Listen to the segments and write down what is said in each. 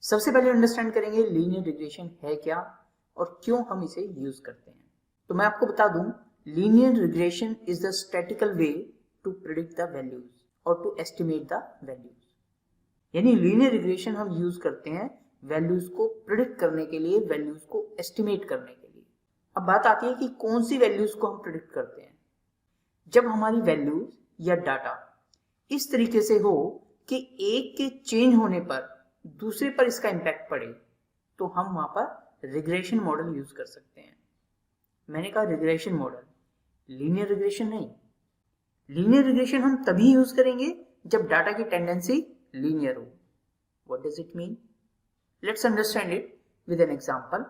सबसे पहले अंडरस्टैंड करेंगे लीनियर रिग्रेशन है क्या और क्यों हम इसे यूज करते हैं। तो मैं आपको बता दूं, linear regression is the statical way to predict the values और टू एस्टिमेट द वैल्यूज। यानी लीनियर रिग्रेशन हम यूज करते हैं वैल्यूज को प्रिडिक्ट करने के लिए, वैल्यूज को एस्टिमेट करने के लिए। अब बात आती है कि कौन सी वैल्यूज को हम प्रिडिक्ट करते हैं। जब हमारी वैल्यूज या डाटा इस तरीके से हो कि एक के चेंज होने पर दूसरे पर इसका इंपैक्ट पड़े, तो हम वहां पर रिग्रेशन मॉडल यूज कर सकते हैं। मैंने कहा रिग्रेशन मॉडल, लीनियर रिग्रेशन नहीं। लीनियर रिग्रेशन हम तभी यूज करेंगे जब डाटा की टेंडेंसी लीनियर हो। What does it mean? Let's understand it with an example.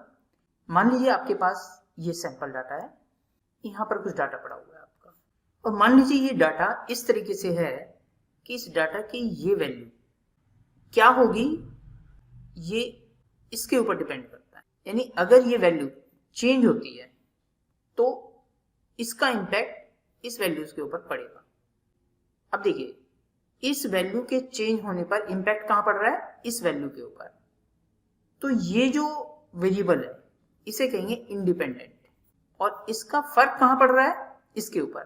मान लीजिए आपके पास ये सैंपल डाटा है, यहां पर कुछ डाटा पड़ा हुआ है आपका, और मान लीजिए ये डाटा इस तरीके से है कि इस डाटा की ये वैल्यू क्या होगी, ये इसके ऊपर डिपेंड करता है। यानी अगर ये वैल्यू चेंज होती है तो इसका इंपैक्ट इस वैल्यूज के ऊपर पड़ेगा। अब देखिए, इस वैल्यू के चेंज होने पर इंपैक्ट कहां पड़ रहा है? इस वैल्यू के ऊपर। तो ये जो वेरिएबल है इसे कहेंगे इंडिपेंडेंट, और इसका फर्क कहां पड़ रहा है? इसके ऊपर,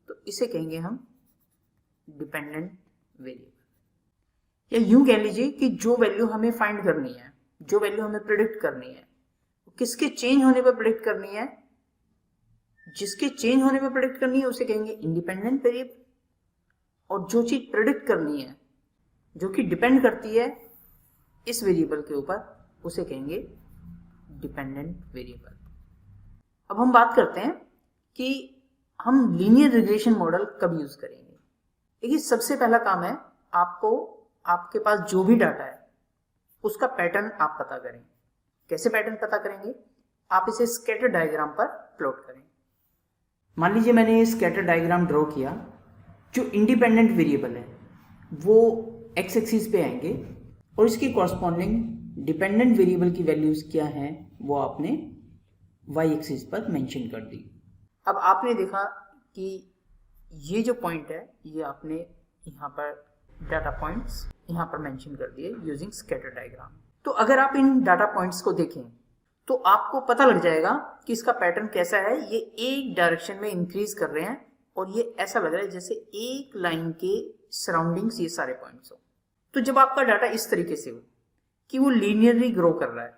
तो इसे कहेंगे हम डिपेंडेंट वेरिएबल। या यूं कह लीजिए कि जो वैल्यू हमें फाइंड करनी है, जो वैल्यू हमें प्रिडिक्ट करनी है, किसके चेंज होने पर प्रिडिक्ट करनी है? जिसके चेंज होने पर प्रिडिक्ट करनी है उसे कहेंगे इंडिपेंडेंट वेरिएबल, और जो चीज प्रिडिक्ट करनी है, जो कि डिपेंड करती है इस वेरिएबल के ऊपर, उसे कहेंगे डिपेंडेंट वेरिएबल। अब हम बात करते हैं कि हम लीनियर रिग्रेशन मॉडल कब यूज करेंगे। देखिए, सबसे पहला काम है आपको आपके पास जो भी डाटा है उसका पैटर्न आप पता करें। कैसे पैटर्न पता करेंगे? आप इसे स्कैटर डायग्राम पर प्लॉट करें। मान लीजिए मैंने ये स्कैटर डायग्राम ड्रॉ किया। जो इंडिपेंडेंट वेरिएबल है वो एक्स एक्सिस पे आएंगे और इसकी कॉरस्पॉन्डिंग डिपेंडेंट वेरिएबल की वैल्यूज क्या हैं वो आपने वाई एक्सिस पर मेंशन कर दी। अब आपने देखा कि ये जो पॉइंट है ये आपने यहाँ पर डाटा पॉइंट्स यहाँ पर मेंशन कर दिए यूजिंग स्कैटर डायग्राम। तो अगर आप इन डाटा पॉइंट्स को देखें तो आपको पता लग जाएगा कि इसका पैटर्न कैसा है। ये एक डायरेक्शन में इंक्रीज कर रहे हैं और ये ऐसा लग रहा है जैसे एक लाइन के सराउंडिंग्स ये सारे पॉइंट्स हो। तो जब आपका डाटा इस तरीके से हो कि वो लीनियरली ग्रो कर रहा है,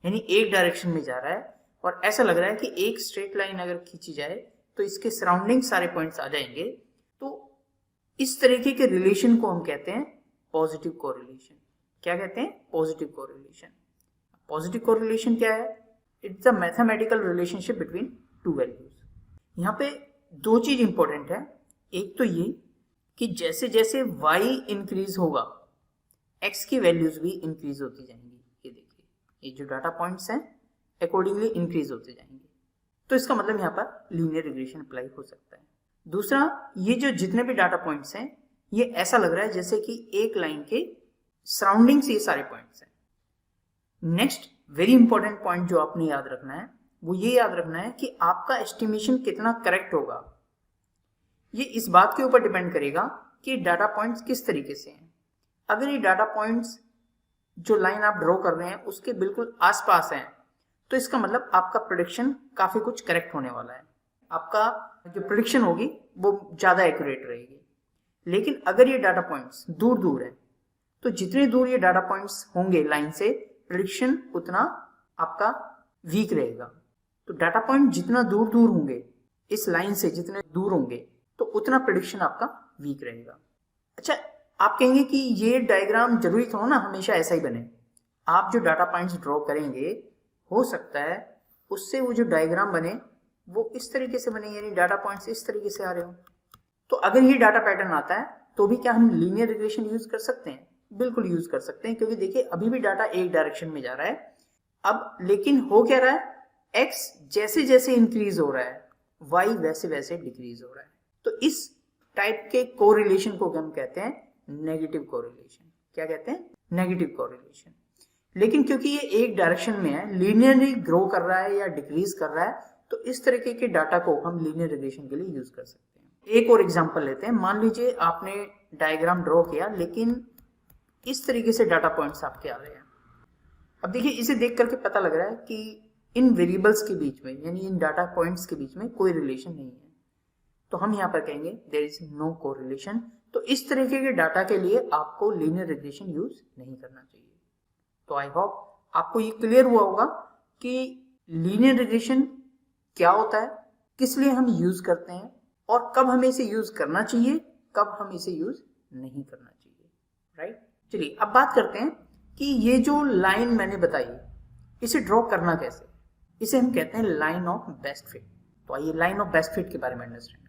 यानी एक डायरेक्शन में जा रहा है, और ऐसा लग रहा है कि एक स्ट्रेट लाइन अगर खींची जाए तो इसके सराउंडिंग सारे पॉइंट्स आ जाएंगे, तो इस तरीके के रिलेशन को हम कहते हैं पॉजिटिव कोरिलेशन। क्या कहते हैं? Positive correlation. पॉजिटिव कोरिलेशन क्या है? It's a mathematical relationship between two values. यहाँ पे दो चीज इंपॉर्टेंट है। एक तो ये कि जैसे जैसे y इंक्रीज होगा x की वैल्यूज भी इंक्रीज होती जाएंगी। ये देखिए, ये जो डाटा पॉइंट्स हैं अकॉर्डिंगली इंक्रीज होते जाएंगे। तो इसका मतलब यहाँ पर लीनियर रिग्रेशन अप्लाई हो सकता है। दूसरा, ये जो जितने भी डाटा पॉइंट्स हैं ये ऐसा लग रहा है जैसे कि एक लाइन के सराउंडिंग्स ये सारे पॉइंट्स हैं। नेक्स्ट वेरी इंपॉर्टेंट पॉइंट जो आपने याद रखना है वो ये याद रखना है कि आपका एस्टिमेशन कितना करेक्ट होगा। ये इस बात के ऊपर डिपेंड करेगा कि डाटा पॉइंट्स किस तरीके से हैं। अगर ये डाटा पॉइंट्स जो लाइन आप ड्रॉ कर रहे हैं उसके बिल्कुल आसपास हैं तो इसका मतलब आपका प्रेडिक्शन काफी कुछ करेक्ट होने वाला है। आपका जो प्रेडिक्शन होगी वो ज्यादा एक्यूरेट रहेगी। लेकिन अगर ये डाटा पॉइंट्स दूर दूर है तो जितने दूर ये डाटा पॉइंट्स होंगे लाइन से, प्रेडिक्शन उतना आपका वीक रहेगा। तो डाटा पॉइंट जितना दूर दूर होंगे इस लाइन से, जितने दूर होंगे तो उतना प्रेडिक्शन आपका वीक रहेगा। अच्छा, आप कहेंगे कि ये डायग्राम जरूरी थोड़ा ना हमेशा ऐसा ही बने। आप जो डाटा पॉइंट्स ड्रॉ करेंगे हो सकता है उससे वो जो डायग्राम बने वो इस तरीके से बने, यानी डाटा पॉइंट्स इस तरीके से आ रहे हो। तो अगर ये डाटा पैटर्न आता है तो भी क्या हम लीनियर रिग्रेशन यूज कर सकते हैं? बिल्कुल यूज कर सकते हैं, क्योंकि देखिए अभी भी डाटा एक डायरेक्शन में जा रहा है। अब लेकिन हो क्या रहा है? x जैसे जैसे इंक्रीज हो रहा है y वैसे वैसे डिक्रीज हो रहा है। तो इस टाइप के कोरिलेशन को हम कहते हैं नेगेटिव कोरिलेशन। क्या कहते हैं? Negative correlation. लेकिन क्योंकि ये एक डायरेक्शन में है, लीनियरली ग्रो कर रहा है या डिक्रीज कर रहा है, तो इस तरीके के डाटा को हम लीनियर रिग्रेशन के लिए यूज कर सकते हैं। एक और एग्जांपल लेते हैं। मान लीजिए आपने डायग्राम ड्रॉ किया लेकिन इस तरीके से डाटा पॉइंट्स आपके आ रहे हैं। अब देखिए इसे देख करके पता लग रहा है कि इन वेरिएबल्स के बीच में यानी इन डाटा पॉइंट्स के बीच में कोई रिलेशन नहीं है, तो हम यहाँ पर कहेंगे देयर इज नो कोरिलेशन। तो इस तरीके के डाटा के लिए आपको लीनियर रिग्रेशन यूज नहीं करना चाहिए। तो आई होप आपको ये क्लियर हुआ होगा कि लीनियर रिग्रेशन क्या होता है, किस लिए हम यूज करते हैं और कब हमें इसे यूज करना चाहिए, कब हम इसे यूज नहीं करना चाहिए, राइट। चलिए अब बात करते हैं कि ये जो लाइन मैंने बताई इसे ड्रॉ करना कैसे। इसे हम कहते हैं लाइन ऑफ बेस्ट फिट। तो आइए लाइन ऑफ बेस्ट फिट के बारे में अंडरस्टैंड।